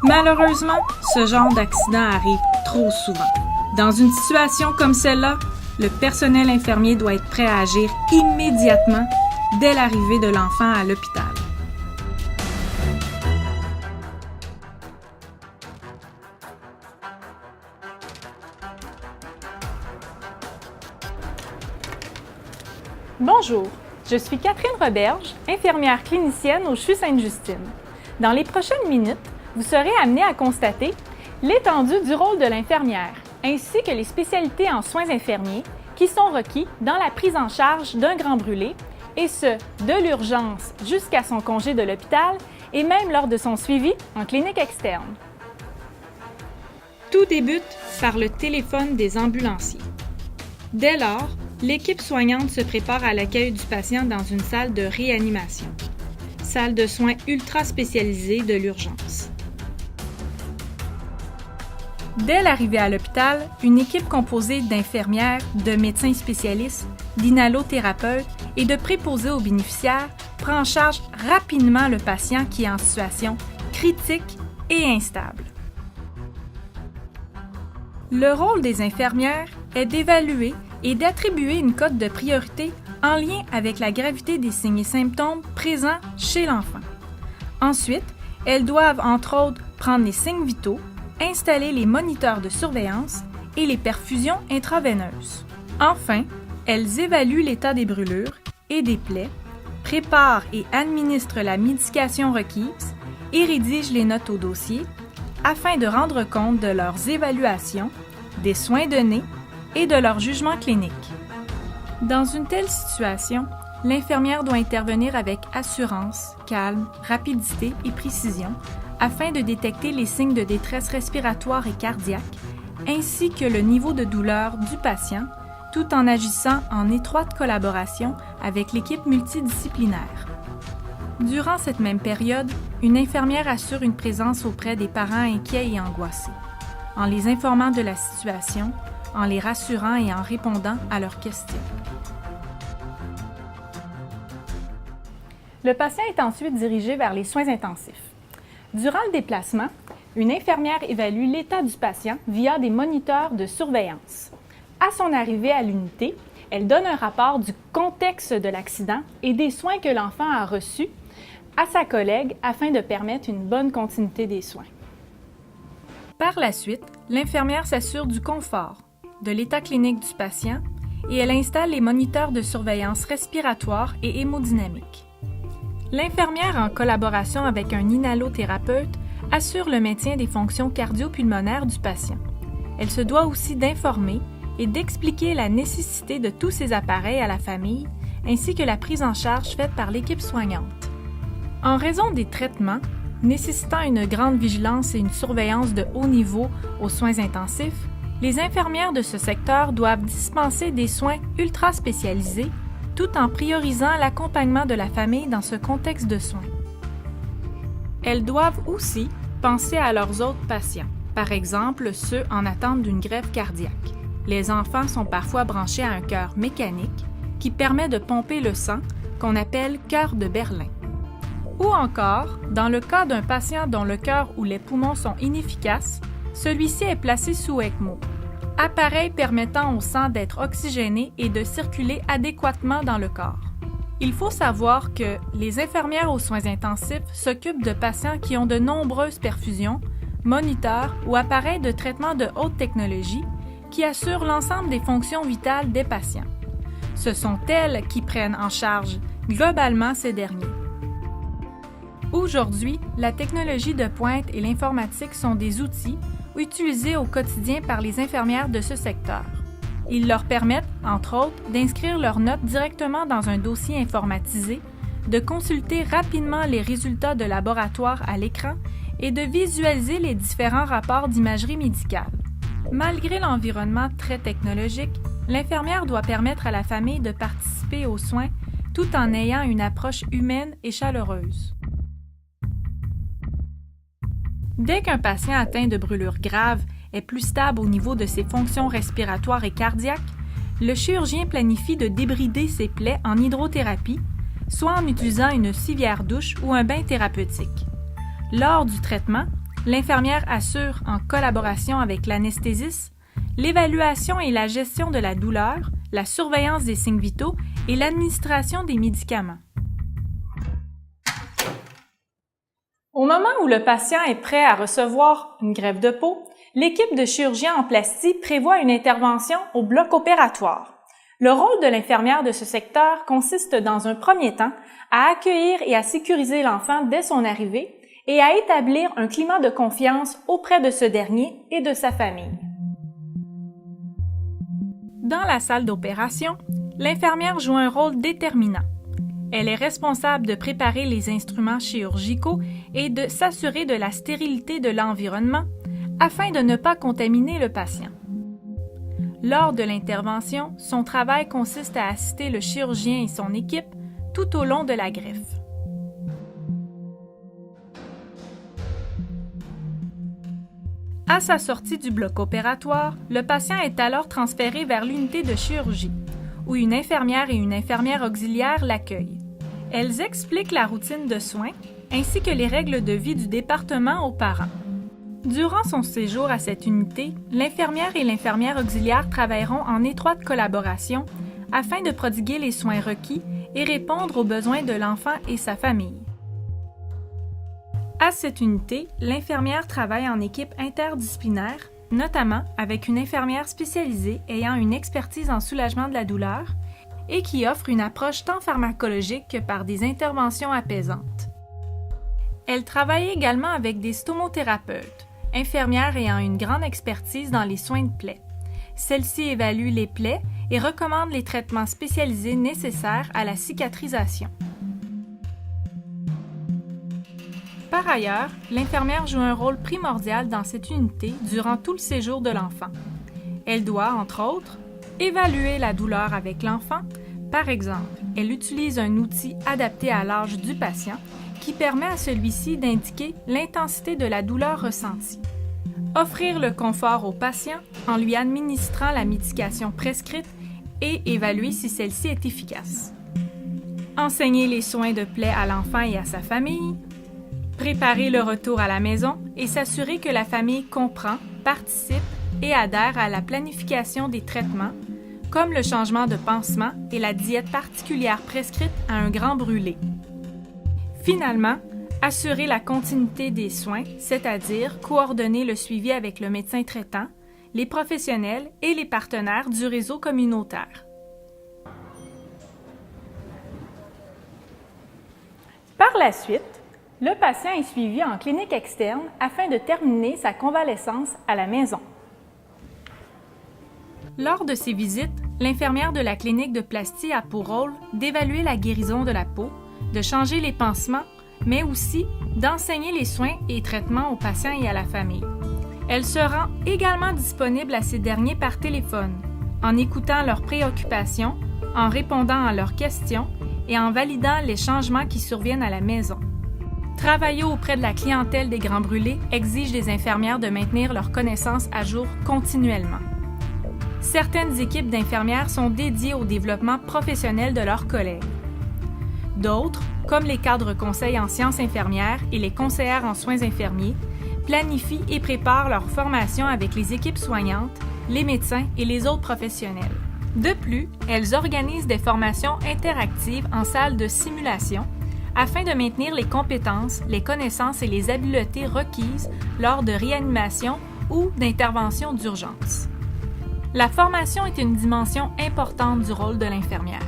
Malheureusement, ce genre d'accident arrive trop souvent. Dans une situation comme celle-là, le personnel infirmier doit être prêt à agir immédiatement dès l'arrivée de l'enfant à l'hôpital. Bonjour, je suis Catherine Roberge, infirmière clinicienne au CHU Sainte-Justine. Dans les prochaines minutes, vous serez amené à constater l'étendue du rôle de l'infirmière, ainsi que les spécialités en soins infirmiers qui sont requis dans la prise en charge d'un grand brûlé, et ce, de l'urgence jusqu'à son congé de l'hôpital et même lors de son suivi en clinique externe. Tout débute par le téléphone des ambulanciers. Dès lors, l'équipe soignante se prépare à l'accueil du patient dans une salle de réanimation, salle de soins ultra spécialisée de l'urgence. Dès l'arrivée à l'hôpital, une équipe composée d'infirmières, de médecins spécialistes, d'inhalothérapeutes et de préposés aux bénéficiaires prend en charge rapidement le patient qui est en situation critique et instable. Le rôle des infirmières est d'évaluer et d'attribuer une cote de priorité en lien avec la gravité des signes et symptômes présents chez l'enfant. Ensuite, elles doivent, entre autres, prendre les signes vitaux, installer les moniteurs de surveillance et les perfusions intraveineuses. Enfin, elles évaluent l'état des brûlures et des plaies, préparent et administrent la médication requise et rédigent les notes au dossier afin de rendre compte de leurs évaluations, des soins donnés et de leur jugement clinique. Dans une telle situation, l'infirmière doit intervenir avec assurance, calme, rapidité et précision afin de détecter les signes de détresse respiratoire et cardiaque, ainsi que le niveau de douleur du patient, tout en agissant en étroite collaboration avec l'équipe multidisciplinaire. Durant cette même période, une infirmière assure une présence auprès des parents inquiets et angoissés, en les informant de la situation, en les rassurant et en répondant à leurs questions. Le patient est ensuite dirigé vers les soins intensifs. Durant le déplacement, une infirmière évalue l'état du patient via des moniteurs de surveillance. À son arrivée à l'unité, elle donne un rapport du contexte de l'accident et des soins que l'enfant a reçus à sa collègue afin de permettre une bonne continuité des soins. Par la suite, l'infirmière s'assure du confort, de l'état clinique du patient et elle installe les moniteurs de surveillance respiratoire et hémodynamique. L'infirmière, en collaboration avec un inhalothérapeute, assure le maintien des fonctions cardio-pulmonaires du patient. Elle se doit aussi d'informer et d'expliquer la nécessité de tous ces appareils à la famille, ainsi que la prise en charge faite par l'équipe soignante. En raison des traitements, nécessitant une grande vigilance et une surveillance de haut niveau aux soins intensifs, les infirmières de ce secteur doivent dispenser des soins ultra spécialisés tout en priorisant l'accompagnement de la famille dans ce contexte de soins. Elles doivent aussi penser à leurs autres patients, par exemple ceux en attente d'une greffe cardiaque. Les enfants sont parfois branchés à un cœur mécanique qui permet de pomper le sang, qu'on appelle cœur de Berlin. Ou encore, dans le cas d'un patient dont le cœur ou les poumons sont inefficaces, celui-ci est placé sous ECMO, appareil permettant au sang d'être oxygéné et de circuler adéquatement dans le corps. Il faut savoir que les infirmières aux soins intensifs s'occupent de patients qui ont de nombreuses perfusions, moniteurs ou appareils de traitement de haute technologie qui assurent l'ensemble des fonctions vitales des patients. Ce sont elles qui prennent en charge globalement ces derniers. Aujourd'hui, la technologie de pointe et l'informatique sont des outils utilisés au quotidien par les infirmières de ce secteur. Ils leur permettent, entre autres, d'inscrire leurs notes directement dans un dossier informatisé, de consulter rapidement les résultats de laboratoire à l'écran et de visualiser les différents rapports d'imagerie médicale. Malgré l'environnement très technologique, l'infirmière doit permettre à la famille de participer aux soins tout en ayant une approche humaine et chaleureuse. Dès qu'un patient atteint de brûlures graves est plus stable au niveau de ses fonctions respiratoires et cardiaques, le chirurgien planifie de débrider ses plaies en hydrothérapie, soit en utilisant une civière douche ou un bain thérapeutique. Lors du traitement, l'infirmière assure, en collaboration avec l'anesthésiste, l'évaluation et la gestion de la douleur, la surveillance des signes vitaux et l'administration des médicaments. Au moment où le patient est prêt à recevoir une greffe de peau, l'équipe de chirurgiens en plastie prévoit une intervention au bloc opératoire. Le rôle de l'infirmière de ce secteur consiste dans un premier temps à accueillir et à sécuriser l'enfant dès son arrivée et à établir un climat de confiance auprès de ce dernier et de sa famille. Dans la salle d'opération, l'infirmière joue un rôle déterminant. Elle est responsable de préparer les instruments chirurgicaux et de s'assurer de la stérilité de l'environnement afin de ne pas contaminer le patient. Lors de l'intervention, son travail consiste à assister le chirurgien et son équipe tout au long de la greffe. À sa sortie du bloc opératoire, le patient est alors transféré vers l'unité de chirurgie, où une infirmière et une infirmière auxiliaire l'accueillent. Elles expliquent la routine de soins ainsi que les règles de vie du département aux parents. Durant son séjour à cette unité, l'infirmière et l'infirmière auxiliaire travailleront en étroite collaboration afin de prodiguer les soins requis et répondre aux besoins de l'enfant et sa famille. À cette unité, l'infirmière travaille en équipe interdisciplinaire, notamment avec une infirmière spécialisée ayant une expertise en soulagement de la douleur et qui offre une approche tant pharmacologique que par des interventions apaisantes. Elle travaille également avec des stomothérapeutes, infirmières ayant une grande expertise dans les soins de plaies. Celle-ci évalue les plaies et recommande les traitements spécialisés nécessaires à la cicatrisation. Par ailleurs, l'infirmière joue un rôle primordial dans cette unité durant tout le séjour de l'enfant. Elle doit, entre autres, évaluer la douleur avec l'enfant. Par exemple, elle utilise un outil adapté à l'âge du patient qui permet à celui-ci d'indiquer l'intensité de la douleur ressentie. Offrir le confort au patient en lui administrant la médication prescrite et évaluer si celle-ci est efficace. Enseigner les soins de plaie à l'enfant et à sa famille. Préparer le retour à la maison et s'assurer que la famille comprend, participe et adhère à la planification des traitements, comme le changement de pansement et la diète particulière prescrite à un grand brûlé. Finalement, assurer la continuité des soins, c'est-à-dire coordonner le suivi avec le médecin traitant, les professionnels et les partenaires du réseau communautaire. Par la suite, le patient est suivi en clinique externe afin de terminer sa convalescence à la maison. Lors de ces visites, l'infirmière de la clinique de plastie a pour rôle d'évaluer la guérison de la peau, de changer les pansements, mais aussi d'enseigner les soins et traitements aux patients et à la famille. Elle se rend également disponible à ces derniers par téléphone, en écoutant leurs préoccupations, en répondant à leurs questions et en validant les changements qui surviennent à la maison. Travailler auprès de la clientèle des grands brûlés exige des infirmières de maintenir leurs connaissances à jour continuellement. Certaines équipes d'infirmières sont dédiées au développement professionnel de leurs collègues. D'autres, comme les cadres conseils en sciences infirmières et les conseillères en soins infirmiers, planifient et préparent leur formation avec les équipes soignantes, les médecins et les autres professionnels. De plus, elles organisent des formations interactives en salle de simulation afin de maintenir les compétences, les connaissances et les habiletés requises lors de réanimation ou d'intervention d'urgence. La formation est une dimension importante du rôle de l'infirmière.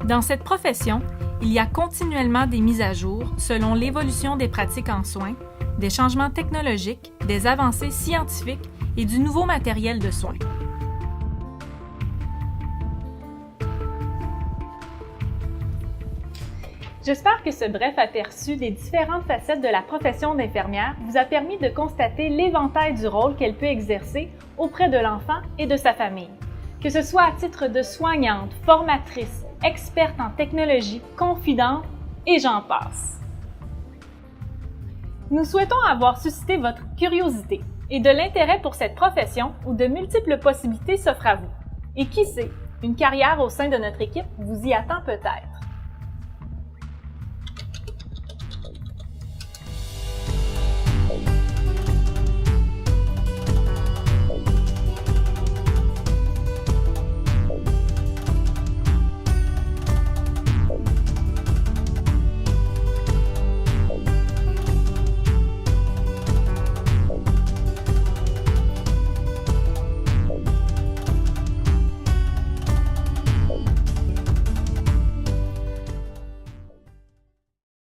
Dans cette profession, il y a continuellement des mises à jour selon l'évolution des pratiques en soins, des changements technologiques, des avancées scientifiques et du nouveau matériel de soins. J'espère que ce bref aperçu des différentes facettes de la profession d'infirmière vous a permis de constater l'éventail du rôle qu'elle peut exercer auprès de l'enfant et de sa famille. Que ce soit à titre de soignante, formatrice, experte en technologie, confidente et j'en passe. Nous souhaitons avoir suscité votre curiosité et de l'intérêt pour cette profession où de multiples possibilités s'offrent à vous. Et qui sait, une carrière au sein de notre équipe vous y attend peut-être.